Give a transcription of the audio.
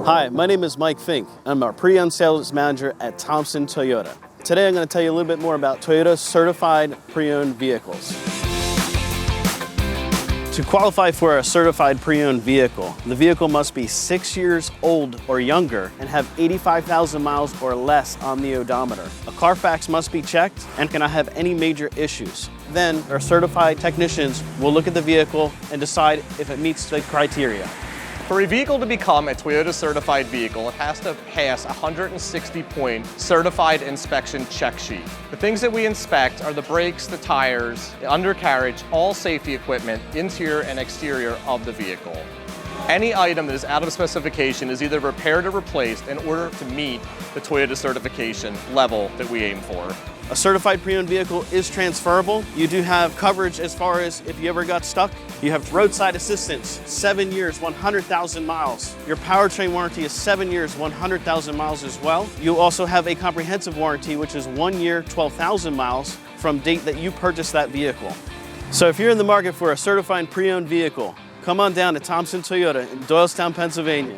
Hi, my name is Mike Fink. I'm a pre-owned sales manager at Thompson Toyota. Today I'm going to tell you a little bit more about Toyota's certified pre-owned vehicles. To qualify for a certified pre-owned vehicle, the vehicle must be 6 years old or younger and have 85,000 miles or less on the odometer. A Carfax must be checked and cannot have any major issues. Then our certified technicians will look at the vehicle and decide if it meets the criteria. For a vehicle to become a Toyota certified vehicle, it has to pass a 160-point certified inspection check sheet. The things that we inspect are the brakes, the tires, the undercarriage, all safety equipment, interior and exterior of the vehicle. Any item that is out of specification is either repaired or replaced in order to meet the Toyota certification level that we aim for. A certified pre-owned vehicle is transferable. You do have coverage as far as if you ever got stuck. You have roadside assistance, 7 years, 100,000 miles. Your powertrain warranty is 7 years, 100,000 miles as well. You also have a comprehensive warranty, which is 1 year, 12,000 miles from date that you purchased that vehicle. So if you're in the market for a certified pre-owned vehicle, come on down to Thompson Toyota in Doylestown, Pennsylvania.